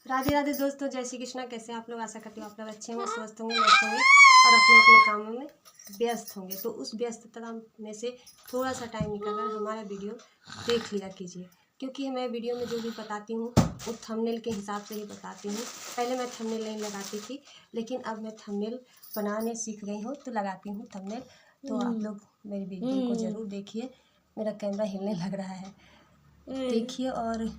राधे राधे दोस्तों, जय श्री कृष्णा। कैसे आप लोग? आशा करती हूँ आप लोग अच्छे होंगे, स्वस्थ होंगे, मस्त होंगे और अपने अपने कामों में व्यस्त होंगे। तो उस व्यस्तता में से थोड़ा सा टाइम निकाल कर हमारा वीडियो देख लिया कीजिए, क्योंकि मैं वीडियो में जो भी बताती हूँ वो थंबनेल के हिसाब से ही बताती हूँ। पहले मैं थंबनेल नहीं लगाती थी, लेकिन अब मैं थंबनेल बनाने सीख गई हूँ तो लगाती हूँ थंबनेल। तो आप लोग मेरी वीडियो को ज़रूर देखिए। मेरा कैमरा हिलने लग रहा है, देखिए और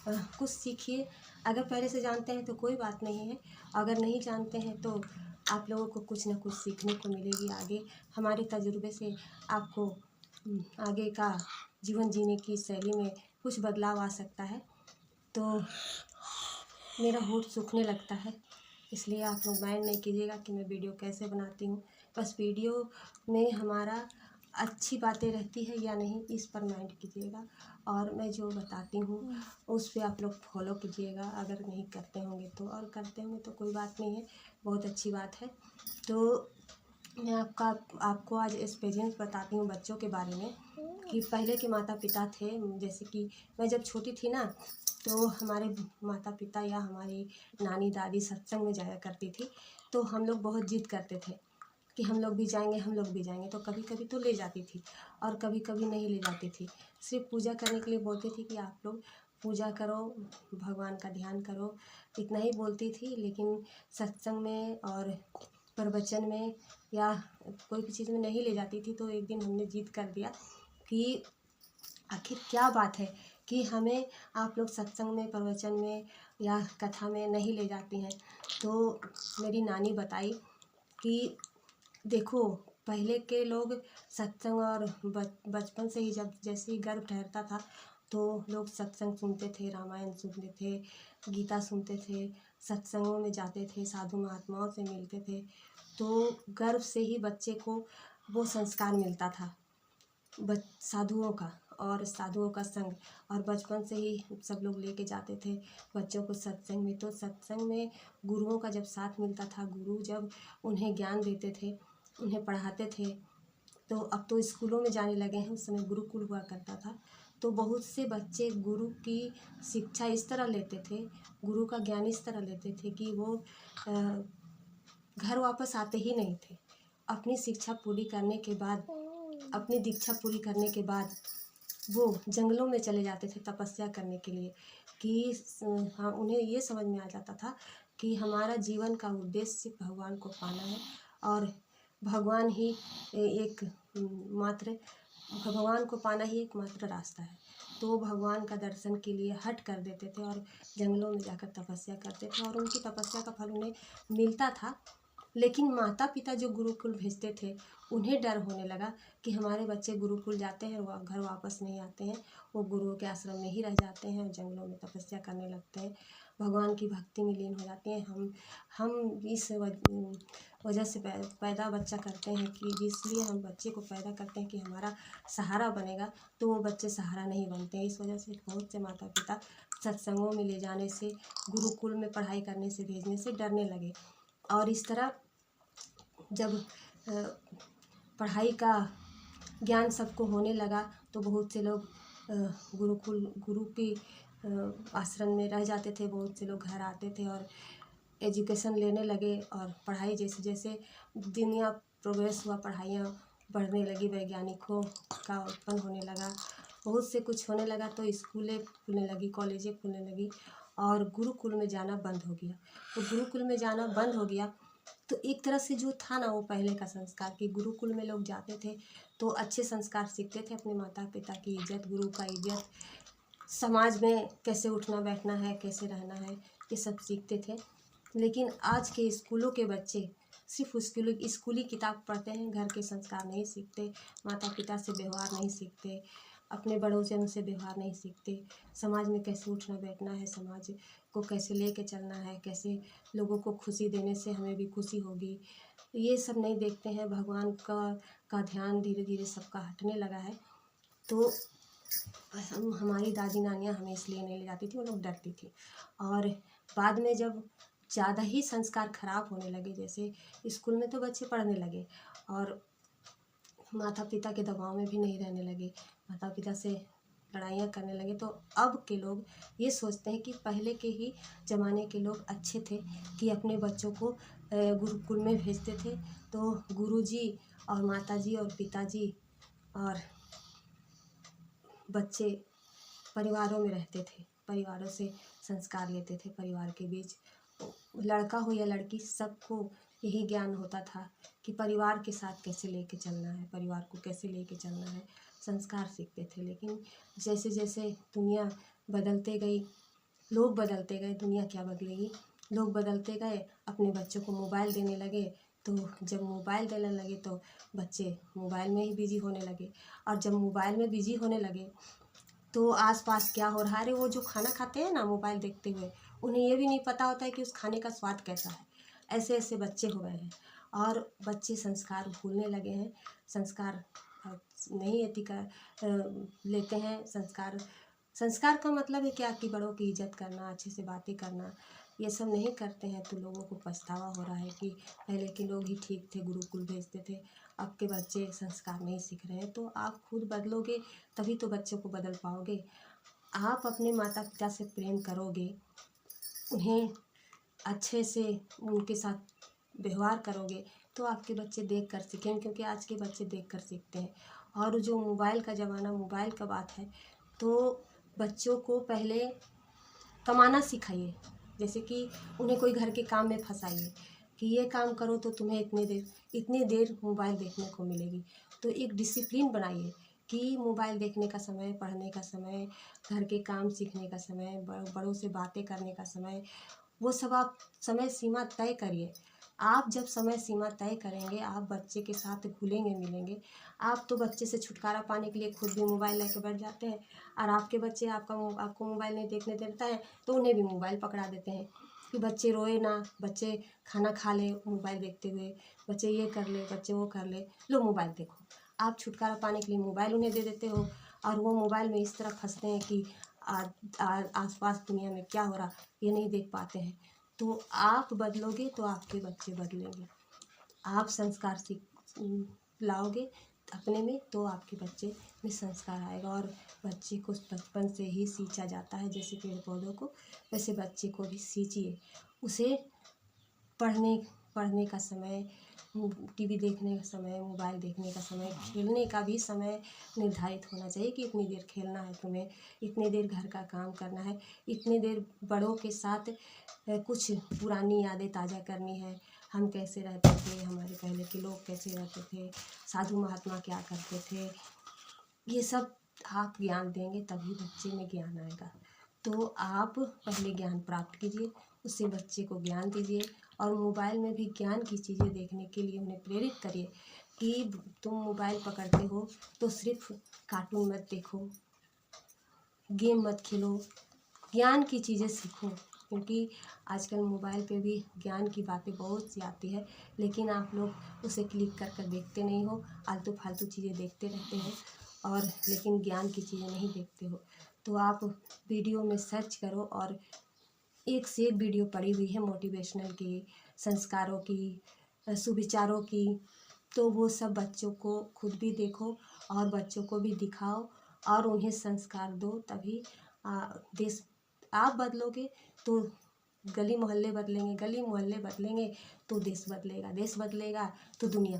कुछ सीखिए। अगर पहले से जानते हैं तो कोई बात नहीं है, अगर नहीं जानते हैं तो आप लोगों को कुछ ना कुछ सीखने को मिलेगी। आगे हमारे तजुर्बे से आपको आगे का जीवन जीने की शैली में कुछ बदलाव आ सकता है। तो मेरा होठ सूखने लगता है, इसलिए आप लोग माइंड नहीं कीजिएगा कि मैं वीडियो कैसे बनाती हूँ। बस वीडियो में हमारा अच्छी बातें रहती है या नहीं, इस पर माइंड कीजिएगा। और मैं जो बताती हूँ उस पर आप लोग फॉलो कीजिएगा। अगर नहीं करते होंगे तो, और करते होंगे तो कोई बात नहीं है, बहुत अच्छी बात है। तो मैं आपको आज एक्सपीरियंस बताती हूँ बच्चों के बारे में, कि पहले के माता पिता थे। जैसे कि मैं जब छोटी थी ना, तो हमारे माता पिता या हमारी नानी दादी सत्संग में जाया करती थी। तो हम लोग बहुत जिद करते थे कि हम लोग भी जाएंगे, हम लोग भी जाएंगे। तो कभी कभी तो ले जाती थी और कभी कभी नहीं ले जाती थी। सिर्फ पूजा करने के लिए बोलती थी कि आप लोग पूजा करो, भगवान का ध्यान करो, इतना ही बोलती थी। लेकिन सत्संग में और प्रवचन में या कोई भी चीज़ में नहीं ले जाती थी। तो एक दिन हमने जिद कर दिया कि आखिर क्या बात है कि हमें आप लोग सत्संग में, प्रवचन में या कथा में नहीं ले जाती हैं। तो मेरी नानी बताई कि देखो, पहले के लोग सत्संग और बचपन से ही जब जैसे ही गर्भ ठहरता था तो लोग सत्संग सुनते थे, रामायण सुनते थे, गीता सुनते थे, सत्संगों में जाते थे, साधु महात्माओं से मिलते थे। तो गर्भ से ही बच्चे को वो संस्कार मिलता था साधुओं का, और साधुओं का संग। और बचपन से ही सब लोग लेके जाते थे बच्चों को सत्संग में। तो सत्संग में गुरुओं का जब साथ मिलता था, गुरु जब उन्हें ज्ञान देते थे, उन्हें पढ़ाते थे। तो अब तो स्कूलों में जाने लगे हैं, उस समय गुरुकुल हुआ करता था। तो बहुत से बच्चे गुरु की शिक्षा इस तरह लेते थे, गुरु का ज्ञान इस तरह लेते थे कि वो घर वापस आते ही नहीं थे। अपनी शिक्षा पूरी करने के बाद, अपनी दीक्षा पूरी करने के बाद वो जंगलों में चले जाते थे तपस्या करने के लिए। कि हाँ, उन्हें ये समझ में आ जाता था कि हमारा जीवन का उद्देश्य भगवान को पाना है, और भगवान ही एक मात्र भगवान को पाना ही एकमात्र रास्ता है। तो वो भगवान का दर्शन के लिए हट कर देते थे और जंगलों में जाकर तपस्या करते थे, और उनकी तपस्या का फल उन्हें मिलता था। लेकिन माता पिता जो गुरुकुल भेजते थे, उन्हें डर होने लगा कि हमारे बच्चे गुरुकुल जाते हैं, वह घर वापस नहीं आते हैं, वो गुरुओं के आश्रम में ही रह जाते हैं और जंगलों में तपस्या करने लगते हैं, भगवान की भक्ति में लीन हो जाते हैं। हम इस वजह से पैदा बच्चा करते हैं कि इसलिए हम बच्चे को पैदा करते हैं कि हमारा सहारा बनेगा, तो वो बच्चे सहारा नहीं बनते हैं। इस वजह से बहुत से माता पिता सत्संगों में ले जाने से, गुरुकुल में पढ़ाई करने से भेजने से डरने लगे। और इस तरह जब पढ़ाई का ज्ञान सबको होने लगा तो बहुत से लोग गुरु की आश्रम में रह जाते थे, बहुत से लोग घर आते थे और एजुकेशन लेने लगे। और पढ़ाई जैसे जैसे दुनिया प्रोग्रेस हुआ, पढ़ाइयाँ बढ़ने लगी, वैज्ञानिकों का उत्पन्न होने लगा, बहुत से कुछ होने लगा। तो स्कूलें खुलने लगी, कॉलेजें खुलने लगी और गुरुकुल में जाना बंद हो गया। तो गुरुकुल में जाना बंद हो गया तो एक तरह से जो था ना, वो पहले का संस्कार कि गुरुकुल में लोग जाते थे तो अच्छे संस्कार सीखते थे, अपने माता पिता की इज्जत, गुरु का इज्जत, समाज में कैसे उठना बैठना है, कैसे रहना है, ये सब सीखते थे। लेकिन आज के स्कूलों के बच्चे सिर्फ स्कूली किताब पढ़ते हैं, घर के संस्कार नहीं सीखते, माता पिता से व्यवहार नहीं सीखते, अपने बड़ों से उनसे व्यवहार नहीं सीखते, समाज में कैसे उठना बैठना है, समाज को कैसे लेके चलना है, कैसे लोगों को खुशी देने से हमें भी खुशी होगी, ये सब नहीं देखते हैं। भगवान का ध्यान धीरे धीरे सबका हटने लगा है। तो हमारी दादी नानियाँ हमें इसलिए नहीं ले जाती थी, वो लोग डरती थी। और बाद में जब ज़्यादा ही संस्कार खराब होने लगे, जैसे स्कूल में तो बच्चे पढ़ने लगे और माता पिता के दबाव में भी नहीं रहने लगे, माता पिता से लड़ाइयाँ करने लगे। तो अब के लोग ये सोचते हैं कि पहले के ही ज़माने के लोग अच्छे थे कि अपने बच्चों को गुरुकुल में भेजते थे, तो गुरुजी और माताजी और पिताजी और बच्चे परिवारों में रहते थे, परिवारों से संस्कार लेते थे। परिवार के बीच लड़का हो या लड़की, सबको यही ज्ञान होता था कि परिवार के साथ कैसे लेके चलना है, परिवार को कैसे लेके चलना है, संस्कार सीखते थे। लेकिन जैसे जैसे दुनिया बदलते गई, लोग बदलते गए, दुनिया क्या बदलेगी, लोग बदलते गए, अपने बच्चों को मोबाइल देने लगे। तो जब मोबाइल देने लगे तो बच्चे मोबाइल में ही बिजी होने लगे, और जब मोबाइल में बिजी होने लगे तो आसपास क्या हो रहा है। अरे वो जो खाना खाते हैं ना मोबाइल देखते हुए, उन्हें ये भी नहीं पता होता है कि उस खाने का स्वाद कैसा है। ऐसे ऐसे बच्चे हो गए हैं, और बच्चे संस्कार भूलने लगे हैं, संस्कार नहीं लेते हैं। संस्कार का मतलब है क्या कि बड़ों की इज्जत करना, अच्छे से बातें करना, ये सब नहीं करते हैं। तो लोगों को पछतावा हो रहा है कि पहले के लोग ही ठीक थे, गुरुकुल भेजते थे, अब के बच्चे संस्कार नहीं सीख रहे हैं। तो आप खुद बदलोगे तभी तो बच्चों को बदल पाओगे। आप अपने माता पिता से प्रेम करोगे, उन्हें अच्छे से उनके साथ व्यवहार करोगे, तो आपके बच्चे देख कर सीखेंगे, क्योंकि आज के बच्चे देख कर सीखते हैं। और जो मोबाइल का ज़माना, मोबाइल का बात है, तो बच्चों को पहले कमाना सिखाइए। जैसे कि उन्हें कोई घर के काम में फंसाइए कि ये काम करो तो तुम्हें इतनी देर मोबाइल देखने को मिलेगी। तो एक डिसिप्लिन बनाइए कि मोबाइल देखने का समय, पढ़ने का समय, घर के काम सीखने का समय, बड़ों से बातें करने का समय, वो सब आप समय सीमा तय करिए। आप जब समय सीमा तय करेंगे, आप बच्चे के साथ घुलेंगे मिलेंगे। आप तो बच्चे से छुटकारा पाने के लिए खुद भी मोबाइल लेके बैठ जाते हैं, और आपके बच्चे आपको मोबाइल नहीं देखने देता है तो उन्हें भी मोबाइल पकड़ा देते हैं कि बच्चे रोए ना, बच्चे खाना खा ले मोबाइल देखते हुए, बच्चे ये कर ले, बच्चे वो कर ले, लो मोबाइल देखो। आप छुटकारा पाने के लिए मोबाइल उन्हें दे देते हो, और वो मोबाइल में इस तरह फंसते हैं कि आसपास दुनिया में क्या हो रहा ये नहीं देख पाते हैं। तो आप बदलोगे तो आपके बच्चे बदलेंगे। आप संस्कार लाओगे अपने में तो आपके बच्चे में संस्कार आएगा। और बच्चे को बचपन से ही सींचा जाता है, जैसे पेड़ पौधों को, वैसे बच्चे को भी सींचिए। उसे पढ़ने का समय, टीवी देखने का समय, मोबाइल देखने का समय, खेलने का भी समय निर्धारित होना चाहिए कि इतनी देर खेलना है तुम्हें, इतनी देर घर का काम करना है, इतनी देर बड़ों के साथ कुछ पुरानी यादें ताज़ा करनी है। हम कैसे रहते थे, हमारे पहले के लोग कैसे रहते थे, साधु महात्मा क्या करते थे, ये सब आप ज्ञान देंगे तभी बच्चे में ज्ञान आएगा। तो आप पहले ज्ञान प्राप्त कीजिए, उससे बच्चे को ज्ञान दीजिए। और मोबाइल में भी ज्ञान की चीज़ें देखने के लिए उन्हें प्रेरित करिए कि तुम मोबाइल पकड़ते हो तो सिर्फ कार्टून मत देखो, गेम मत खेलो, ज्ञान की चीज़ें सीखो। क्योंकि आजकल मोबाइल पे भी ज्ञान की बातें बहुत सी आती है, लेकिन आप लोग उसे क्लिक कर कर देखते नहीं हो, आलतू फालतू चीज़ें देखते रहते हैं, और लेकिन ज्ञान की चीज़ें नहीं देखते हो। तो आप वीडियो में सर्च करो, और एक से एक वीडियो पड़ी हुई है मोटिवेशनल की, संस्कारों की, सुविचारों की। तो वो सब बच्चों को खुद भी देखो और बच्चों को भी दिखाओ, और उन्हें संस्कार दो। तभी देश आप बदलोगे तो गली मोहल्ले बदलेंगे, गली मोहल्ले बदलेंगे तो देश बदलेगा, देश बदलेगा तो दुनिया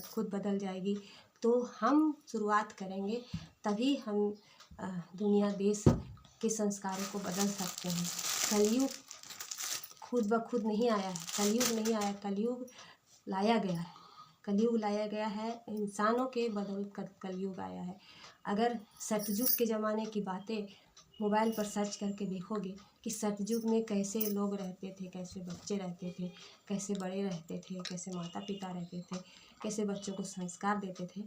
खुद बदल जाएगी। तो हम शुरुआत करेंगे तभी हम दुनिया देश के संस्कारों को बदल सकते हैं। कलयुग खुद ब खुद नहीं आया है, कलयुग नहीं आया, कलयुग लाया गया है। कलयुग लाया गया है, इंसानों के बदौलत कलयुग आया है। अगर सतयुग के ज़माने की बातें मोबाइल पर सर्च करके देखोगे कि सतयुग में कैसे लोग रहते थे, कैसे बच्चे रहते थे, कैसे बड़े रहते थे, कैसे माता पिता रहते थे, कैसे बच्चों को संस्कार देते थे,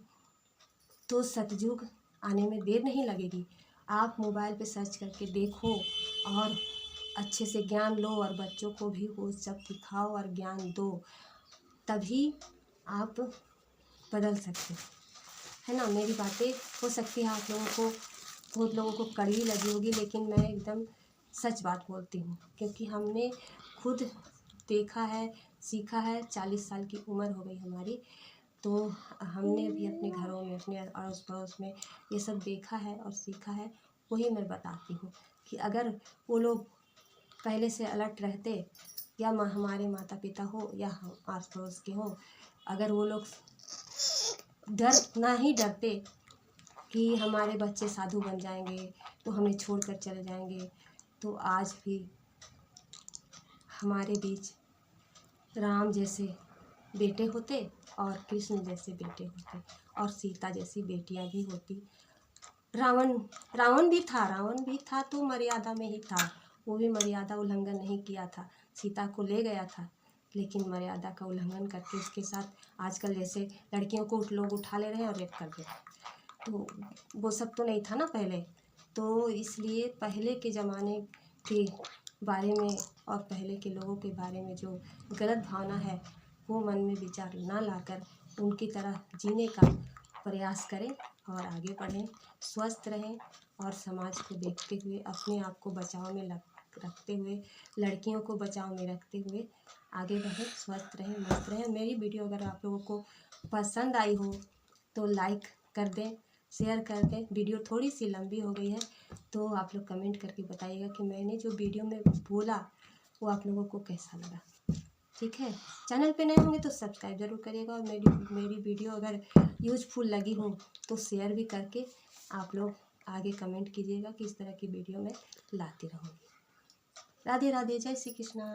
तो सतयुग आने में देर नहीं लगेगी। आप मोबाइल पे सर्च करके देखो और अच्छे से ज्ञान लो, और बच्चों को भी वो सब सिखाओ और ज्ञान दो, तभी आप बदल सकते है ना। मेरी बातें हो सकती है आप लोगों को, बहुत लोगों को कड़वी लगी होगी, लेकिन मैं एकदम सच बात बोलती हूँ, क्योंकि हमने खुद देखा है, सीखा है। 40 साल की उम्र हो गई हमारी, तो हमने भी अपने घरों में, अपने अड़ोस पड़ोस में ये सब देखा है और सीखा है, वही मैं बताती हूँ कि अगर वो लोग पहले से अलर्ट रहते, या हमारे माता पिता हो या हम आस पड़ोस के हो, अगर वो लोग ना ही डरते कि हमारे बच्चे साधु बन जाएंगे तो हमें छोड़कर चले जाएंगे, तो आज भी हमारे बीच राम जैसे बेटे होते और कृष्ण जैसे बेटे होते और सीता जैसी बेटियां भी होती। रावण भी था तो मर्यादा में ही था, वो भी मर्यादा उल्लंघन नहीं किया था, सीता को ले गया था, लेकिन मर्यादा का उल्लंघन करके उसके साथ आजकल जैसे लड़कियों को लोग उठा ले रहे हैं और रेप कर दे रहे हैं, तो वो सब तो नहीं था ना पहले। तो इसलिए पहले के ज़माने के बारे में और पहले के लोगों के बारे में जो गलत भावना है वो मन में विचार ना लाकर उनकी तरह जीने का प्रयास करें और आगे बढ़ें, स्वस्थ रहें और समाज को देखते हुए अपने आप को बचाव में रखते हुए, लड़कियों को बचाव में रखते हुए आगे बढ़ें, स्वस्थ रहें, मस्त रहें। मेरी वीडियो अगर आप लोगों को पसंद आई हो तो लाइक कर दें, शेयर कर दें। वीडियो थोड़ी सी लंबी हो गई है तो आप लोग कमेंट करके बताइएगा कि मैंने जो वीडियो में बोला वो आप लोगों को कैसा लगा। ठीक है, चैनल पे नए होंगे तो सब्सक्राइब ज़रूर करिएगा और मेरी वीडियो अगर यूजफुल लगी हो तो शेयर भी करके आप लोग आगे कमेंट कीजिएगा कि इस तरह की वीडियो मैं लाती रहूँगी। राधे राधे, जय श्री कृष्णा।